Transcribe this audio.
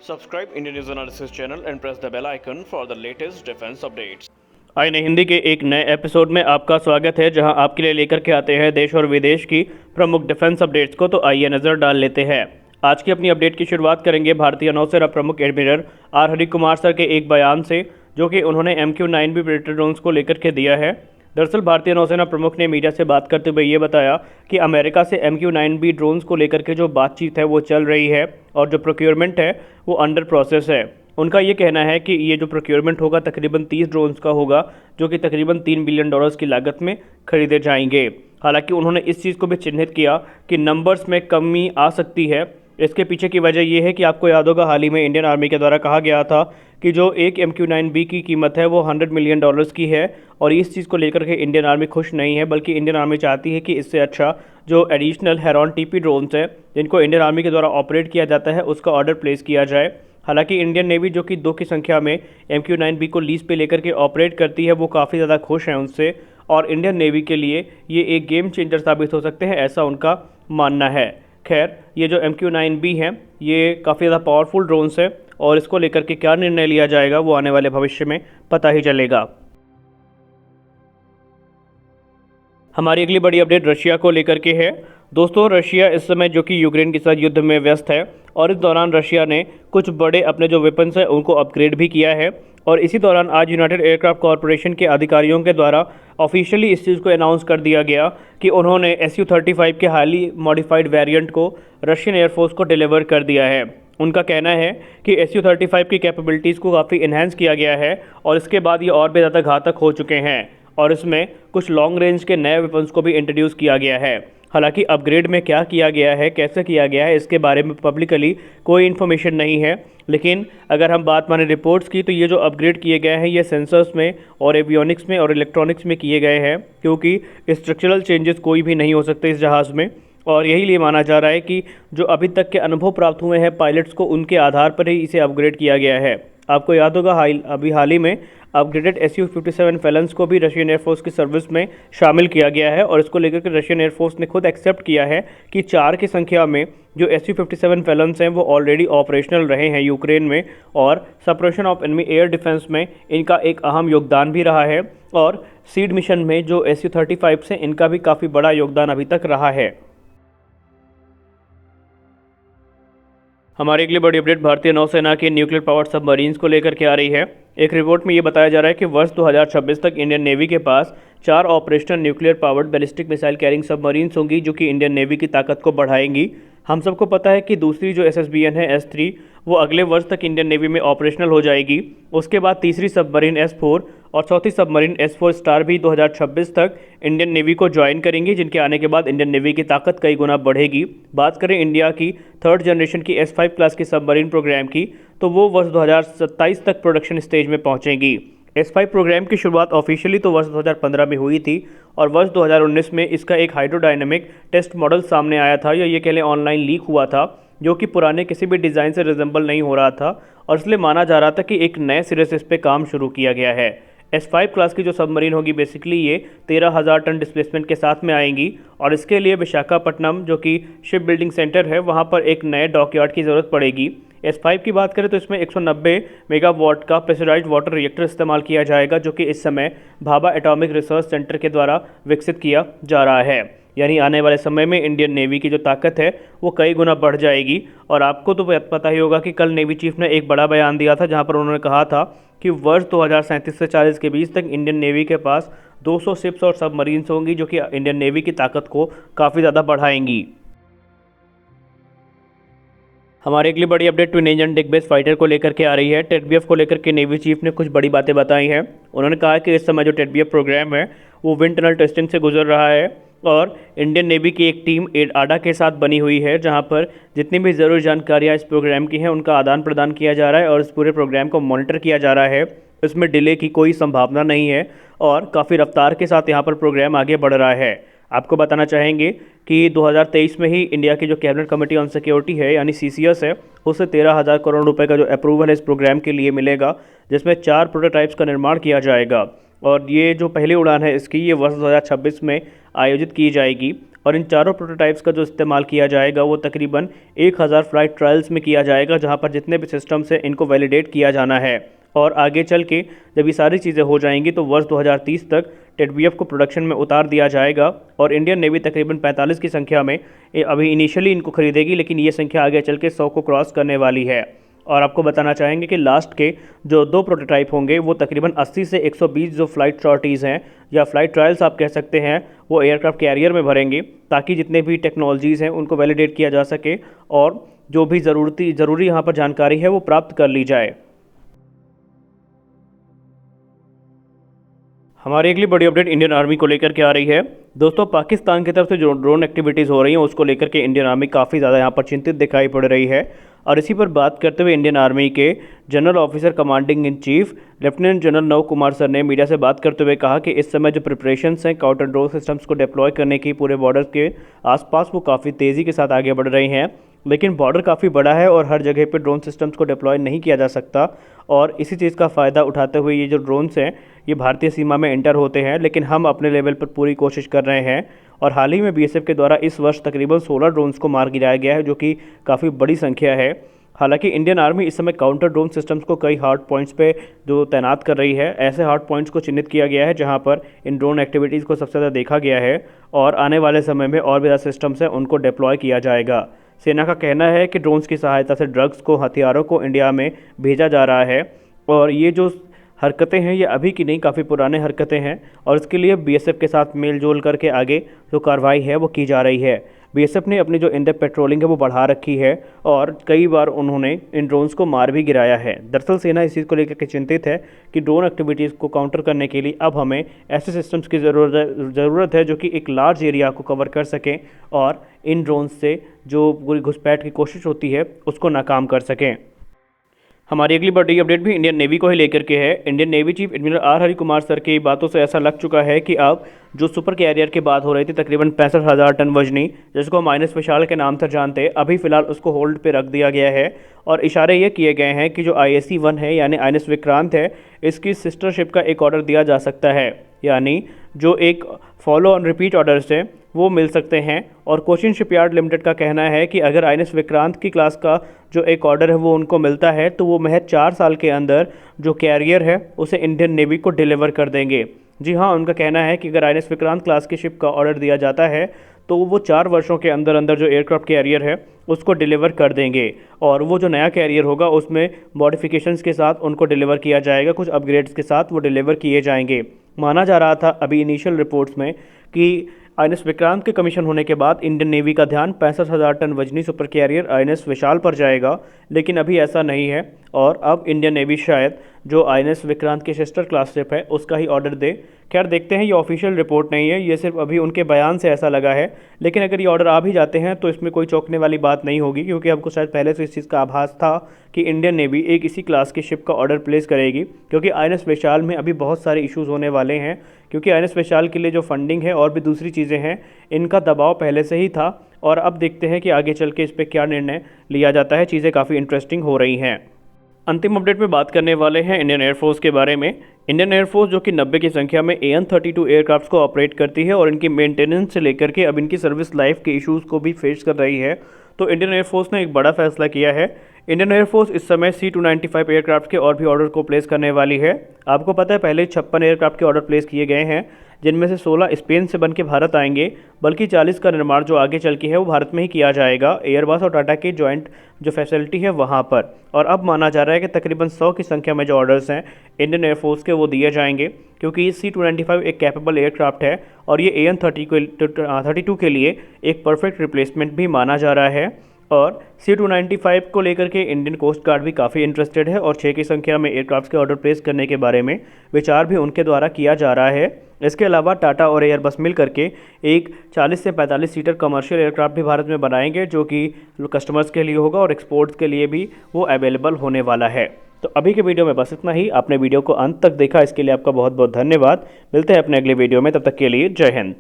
Subscribe Indian News Analysis channel and press the bell icon for the latest defense updates. आईने हिंदी के एक नए episode में आपका स्वागत है, जहां आपके लिए लेकर के आते हैं देश और विदेश की प्रमुख डिफेंस अपडेट्स को। तो आइए नज़र डाल लेते हैं। आज की अपनी अपडेट की शुरुआत करेंगे भारतीय नौसेना प्रमुख admiral R Hari Kumar sir के एक बयान से, जो कि उन्होंने MQ-9B प्रेडेटर ड्रोन्स को लेकर के दिया है। दरअसल भारतीय नौसेना प्रमुख ने मीडिया से बात करते हुए ये बताया कि अमेरिका से MQ-9B ड्रोन्स को लेकर के जो बातचीत है वो चल रही है और जो प्रोक्योरमेंट है वो अंडर प्रोसेस है। उनका ये कहना है कि ये जो प्रोक्योरमेंट होगा तकरीबन 30 ड्रोन्स का होगा, जो कि तकरीबन $3 बिलियन की लागत में खरीदे जाएंगे। हालांकि उन्होंने इस चीज़ को भी चिन्हित किया कि नंबर्स में कमी आ सकती है। इसके पीछे की वजह यह है कि आपको याद होगा, हाल ही में इंडियन आर्मी के द्वारा कहा गया था कि जो एक MQ-9B की कीमत है वो $100 मिलियन की है, और इस चीज़ को लेकर के इंडियन आर्मी खुश नहीं है, बल्कि इंडियन आर्मी चाहती है कि इससे अच्छा जो एडिशनल हेरॉन TP ड्रोन्स है जिनको इंडियन आर्मी के द्वारा ऑपरेट किया जाता है उसका ऑर्डर प्लेस किया जाए। हालांकि इंडियन नेवी, जो कि 2 की संख्या में MQ-9B को लीज पे लेकर के ऑपरेट करती है, वो काफ़ी ज़्यादा खुश हैं उनसे, और इंडियन नेवी के लिए ये एक गेम चेंजर साबित हो सकते हैं, ऐसा उनका मानना है। खैर, ये जो MQ-9B है ये काफ़ी ज़्यादा पावरफुल ड्रोन्स है, और इसको लेकर के क्या निर्णय लिया जाएगा वो आने वाले भविष्य में पता ही चलेगा। हमारी अगली बड़ी अपडेट रशिया को लेकर के है। दोस्तों, रशिया इस समय जो कि यूक्रेन के साथ युद्ध में व्यस्त है, और इस दौरान रशिया ने कुछ बड़े अपने जो वेपन्स हैं उनको अपग्रेड भी किया है। और इसी दौरान आज यूनाइटेड एयरक्राफ्ट कॉरपोरेशन के अधिकारियों के द्वारा ऑफिशियली इस चीज़ को अनाउंस कर दिया गया कि उन्होंने Su-35 के हाईली मॉडिफाइड वेरिएंट को रशियन एयरफोर्स को डिलीवर कर दिया है। उनका कहना है कि Su-35 की कैपेबिलिटीज़ को काफ़ी इन्हेंस किया गया है, और इसके बाद ये और भी ज़्यादा घातक हो चुके हैं, और इसमें कुछ लॉन्ग रेंज के नए वेपन्स को भी इंट्रोड्यूस किया गया है। हालांकि अपग्रेड में क्या किया गया है, कैसे किया गया है, इसके बारे में पब्लिकली कोई इन्फॉर्मेशन नहीं है। लेकिन अगर हम बात माने रिपोर्ट्स की, तो ये जो अपग्रेड किए गए हैं ये सेंसर्स में और एवियोनिक्स में और इलेक्ट्रॉनिक्स में किए गए हैं, क्योंकि स्ट्रक्चरल चेंजेस कोई भी नहीं हो सकते इस जहाज़ में। और यही लिए माना जा रहा है कि जो अभी तक के अनुभव प्राप्त हुए हैं पायलट्स को, उनके आधार पर ही इसे अपग्रेड किया गया है। आपको याद होगा, हाल ही में अपग्रेडेड Su-57 फैलन्स को भी रशियन एयरफोर्स की सर्विस में शामिल किया गया है, और इसको लेकर के रशियन एयरफोर्स ने खुद एक्सेप्ट किया है कि 4 की संख्या में जो Su-57 फैलन्स हैं वो ऑलरेडी ऑपरेशनल रहे हैं यूक्रेन में, और suppression of enemy air defence में इनका एक अहम योगदान भी रहा है, और सीड मिशन में जो Su-35 से इनका भी काफ़ी बड़ा योगदान अभी तक रहा है। हमारी अगली बड़ी अपडेट भारतीय नौसेना के न्यूक्लियर पावर्ड सबमरीन्स को लेकर के आ रही है। एक रिपोर्ट में ये बताया जा रहा है कि वर्ष 2026 तक इंडियन नेवी के पास 4 operational nuclear powered ballistic missile carrying submarines होंगी, जो कि इंडियन नेवी की ताकत को बढ़ाएंगी। हम सबको पता है कि दूसरी जो SSBN है S3 वो अगले वर्ष तक इंडियन नेवी में ऑपरेशनल हो जाएगी। उसके बाद तीसरी सबमरीन S4 और चौथी सबमरीन S4 स्टार भी 2026 तक इंडियन नेवी को ज्वाइन करेंगी, जिनके आने के बाद इंडियन नेवी की ताकत कई गुना बढ़ेगी। बात करें इंडिया की 3rd जनरेशन की S5 क्लास की सबमरीन प्रोग्राम की, तो वो वर्ष 2027 तक प्रोडक्शन स्टेज में पहुंचेगी। S5 प्रोग्राम की शुरुआत ऑफिशियली तो वर्ष 2015 में हुई थी, और वर्ष 2019 में इसका एक हाइड्रोडायनेमिक टेस्ट मॉडल सामने आया था, या ये कह लें ऑनलाइन लीक हुआ था, जो कि पुराने किसी भी डिज़ाइन से रिजेंबल नहीं हो रहा था, और इसलिए माना जा रहा था कि एक नए सिरे से इस पर काम शुरू किया गया है। S5 क्लास की जो सबमरीन होगी बेसिकली ये 13,000 टन डिस्प्लेसमेंट के साथ में आएंगी, और इसके लिए विशाखापट्टनम जो कि शिप बिल्डिंग सेंटर है वहाँ पर एक नए डॉकयार्ड की ज़रूरत पड़ेगी। S5 की बात करें तो इसमें 190 मेगावाट का प्रेशराइज्ड वाटर रिएक्टर इस्तेमाल किया जाएगा, जो कि इस समय भाभा एटॉमिक रिसर्च सेंटर के द्वारा विकसित किया जा रहा है। यानी आने वाले समय में इंडियन नेवी की जो ताकत है वो कई गुना बढ़ जाएगी। और आपको तो पता ही होगा कि कल नेवी चीफ ने एक बड़ा बयान दिया था, जहां पर उन्होंने कहा था कि वर्ष 2037 से 40 के बीच तक इंडियन नेवी के पास 200 शिप्स और सबमरीन्स होंगी, जो कि इंडियन नेवी की ताकत को काफ़ी ज़्यादा बढ़ाएंगी। हमारी अगली बड़ी update twin engine Dick base fighter को लेकर के आ रही है। टेडबीएफ को लेकर के नेवी चीफ ने कुछ बड़ी बातें बताई हैं। उन्होंने कहा कि इस समय जो टेडबीएफ प्रोग्राम है वो विंड टनल टेस्टिंग से गुजर रहा है, और इंडियन नेवी की एक टीम ADA के साथ बनी हुई है, जहां पर जितनी भी ज़रूरी जानकारियां इस प्रोग्राम की हैं उनका आदान प्रदान किया जा रहा है, और इस पूरे प्रोग्राम को मॉनिटर किया जा रहा है। इसमें डिले की कोई संभावना नहीं है, और काफ़ी रफ्तार के साथ यहाँ पर प्रोग्राम आगे बढ़ रहा है। आपको बताना चाहेंगे कि 2023 में ही इंडिया की जो कैबिनेट कमेटी ऑन सिक्योरिटी है यानी CCS है, उससे 13,000 करोड़ रुपए का जो अप्रूवल है इस प्रोग्राम के लिए मिलेगा, जिसमें 4 प्रोटोटाइप्स का निर्माण किया जाएगा। और ये जो पहली उड़ान है इसकी, ये वर्ष 2026 में आयोजित की जाएगी। और इन चारों प्रोटोटाइप्स का जो इस्तेमाल किया जाएगा वो तकरीबन 1000 फ्लाइट ट्रायल्स में किया जाएगा, जहां पर जितने भी सिस्टम्स हैं इनको वैलिडेट किया जाना है। और आगे चल के जब ये सारी चीज़ें हो जाएंगी तो वर्ष 2030 तक टेडबीएफ को प्रोडक्शन में उतार दिया जाएगा। और इंडियन नेवी तकरीबन 45 की संख्या में अभी इनिशियली इनको खरीदेगी, लेकिन ये संख्या आगे चल के 100 को क्रॉस करने वाली है। और आपको बताना चाहेंगे कि लास्ट के जो 2 प्रोटोटाइप होंगे वो तकरीबन 80 से 120 जो फ्लाइट सॉर्टीज़ हैं या फ्लाइट ट्रायल्स आप कह सकते हैं, वो एयरक्राफ्ट कैरियर में भरेंगे, ताकि जितने भी टेक्नोलॉजीज़ हैं उनको वैलिडेट किया जा सके और जो भी ज़रूरी यहाँ पर जानकारी है वो प्राप्त कर ली जाए। हमारी अगली बड़ी अपडेट इंडियन आर्मी को लेकर के आ रही है। दोस्तों, पाकिस्तान की तरफ से जो ड्रोन एक्टिविटीज़ हो रही हैं उसको लेकर के इंडियन आर्मी काफ़ी ज़्यादा यहाँ पर चिंतित दिखाई पड़ रही है। और इसी पर बात करते हुए इंडियन आर्मी के general officer commanding in chief lieutenant general नव कुमार सर ने मीडिया से बात करते हुए कहा कि इस समय जो प्रिपरेशंस हैं काउंटर ड्रोन सिस्टम्स को डिप्लॉय करने की पूरे बॉर्डर के आसपास, वो काफ़ी तेज़ी के साथ आगे बढ़ रही हैं। लेकिन बॉर्डर काफ़ी बड़ा है और हर जगह पे ड्रोन सिस्टम्स को डिप्लॉय नहीं किया जा सकता। और इसी चीज़ का फ़ायदा उठाते हुए ये जो ड्रोन्स हैं ये भारतीय सीमा में एंटर होते हैं, लेकिन हम अपने लेवल पर पूरी कोशिश कर रहे हैं। और हाल ही में बीएसएफ के द्वारा इस वर्ष तकरीबन 16 ड्रोन्स को मार गिराया गया है, जो कि काफ़ी बड़ी संख्या है। हालांकि इंडियन आर्मी इस समय काउंटर ड्रोन सिस्टम्स को कई हार्ड पॉइंट्स पे जो तैनात कर रही है, ऐसे हार्ड पॉइंट्स को चिन्हित किया गया है जहां पर इन ड्रोन एक्टिविटीज़ को सबसे ज़्यादा देखा गया है। और आने वाले समय में और भी ज़्यादा सिस्टम्स हैं उनको डिप्लॉय किया जाएगा। सेना का कहना है कि ड्रोन्स की सहायता से ड्रग्स को, हथियारों को इंडिया में भेजा जा रहा है। और ये जो हरकतें हैं ये अभी की नहीं, काफ़ी पुराने हरकतें हैं। और इसके लिए बीएसएफ के साथ मेल जोल करके आगे जो कार्रवाई है वो की जा रही है। बीएसएफ ने अपनी जो इन-डेप्थ पेट्रोलिंग है वो बढ़ा रखी है और कई बार उन्होंने इन ड्रोन्स को मार भी गिराया है। दरअसल सेना इस चीज़ को लेकर के चिंतित है कि ड्रोन एक्टिविटीज़ को काउंटर करने के लिए अब हमें ऐसे सिस्टम्स की ज़रूरत है जो कि एक लार्ज एरिया को कवर कर सकें और इन ड्रोन्स से जो पूरी घुसपैठ की कोशिश होती है उसको नाकाम कर सकें। हमारी अगली बड़ी अपडेट भी इंडियन नेवी को ही लेकर के है। Indian navy chief admiral R Hari Kumar sir की बातों से ऐसा लग चुका है कि अब जो सुपर कैरियर की बात हो रही थी तकरीबन 65,000 टन वजनी, जिसको हम आईएनएस विशाल के नाम से जानते हैं, अभी फिलहाल उसको होल्ड पे रख दिया गया है। और इशारे ये किए गए हैं कि जो IAC-1 है यानी आईएनएस विक्रांत है, इसकी सिस्टर शिप का एक ऑर्डर दिया जा सकता है, यानी जो एक फॉलो ऑन रिपीट ऑर्डर्स है वो मिल सकते हैं। और कोचिन शिपयार्ड लिमिटेड का कहना है कि अगर आईएनएस विक्रांत की क्लास का जो एक ऑर्डर है वो उनको मिलता है तो वो महज 4 साल के अंदर जो कैरियर है उसे इंडियन नेवी को डिलीवर कर देंगे। जी हाँ, उनका कहना है कि अगर आईएनएस विक्रांत क्लास की शिप का ऑर्डर दिया जाता है तो वो 4 वर्षों के अंदर अंदर जो एयरक्राफ्ट कैरियर है उसको डिलीवर कर देंगे। और वो जो नया कैरियर होगा उसमें मॉडिफिकेशंस के साथ उनको डिलीवर किया जाएगा, कुछ अपग्रेड्स के साथ वो डिलीवर किए जाएंगे। माना जा रहा था अभी इनिशियल रिपोर्ट्स में कि आईएनएस विक्रांत के कमीशन होने के बाद इंडियन नेवी का ध्यान 65,000 टन वजनी सुपर कैरियर आईएनएस विशाल पर जाएगा, लेकिन अभी ऐसा नहीं है। और अब इंडियन नेवी शायद जो आईएनएस विक्रांत की सिस्टर क्लास शिप है उसका ही ऑर्डर दे। खैर देखते हैं, ये ऑफिशियल रिपोर्ट नहीं है, ये सिर्फ अभी उनके बयान से ऐसा लगा है। लेकिन अगर ये ऑर्डर आ भी जाते हैं तो इसमें कोई चौंकने वाली बात नहीं होगी, क्योंकि हमको शायद पहले से इस चीज़ का आभास था कि इंडियन नेवी एक इसी क्लास की शिप का ऑर्डर प्लेस करेगी। क्योंकि आईएनएस विशाल में अभी बहुत सारे इश्यूज़ होने वाले हैं, क्योंकि आईएनएस विशाल के लिए जो फंडिंग है और भी दूसरी चीज़ें हैं, इनका दबाव पहले से ही था। और अब देखते हैं कि आगे चल के इस पर क्या निर्णय लिया जाता है। चीज़ें काफ़ी इंटरेस्टिंग हो रही हैं। अंतिम अपडेट में बात करने वाले हैं इंडियन एयरफोर्स के बारे में। इंडियन एयरफोर्स जो कि 90 की संख्या में AN-32 एयरक्राफ्ट को ऑपरेट करती है और इनकी मेंटेनेंस से लेकर के अब इनकी सर्विस लाइफ के इश्यूज़ को भी फेस कर रही है, तो इंडियन एयरफोर्स ने एक बड़ा फैसला किया है। इंडियन एयरफोर्स इस समय C-295 एयरक्राफ्ट के और भी ऑर्डर को प्लेस करने वाली है। आपको पता है पहले 56 एयरक्राफ्ट के ऑर्डर प्लेस किए गए हैं, जिनमें से 16 स्पेन से बन के भारत आएंगे, बल्कि 40 का निर्माण जो आगे चल के है वो भारत में ही किया जाएगा, एयरबस और टाटा की जॉइंट जो फैसिलिटी है वहाँ पर। और अब माना जा रहा है कि तकरीबन 100 की संख्या में जो ऑर्डर्स हैं इंडियन एयरफोर्स के वो दिए जाएंगे, क्योंकि C-295 एक कैपेबल एयरक्राफ्ट है और ये AN-32 के लिए एक परफेक्ट रिप्लेसमेंट भी माना जा रहा है। और C-295 को लेकर के इंडियन कोस्ट गार्ड भी काफ़ी इंटरेस्टेड है और 6 की संख्या में एयरक्राफ्ट के ऑर्डर प्लेस करने के बारे में विचार भी उनके द्वारा किया जा रहा है। इसके अलावा टाटा और एयरबस मिल करके एक 40 से 45 सीटर कमर्शियल एयरक्राफ्ट भी भारत में बनाएंगे, जो कि कस्टमर्स के लिए होगा और एक्सपोर्ट्स के लिए भी वो अवेलेबल होने वाला है। तो अभी के वीडियो में बस इतना ही। आपने वीडियो को अंत तक देखा, इसके लिए आपका बहुत बहुत धन्यवाद। मिलते हैं अपने अगले वीडियो में, तब तक के लिए जय हिंद।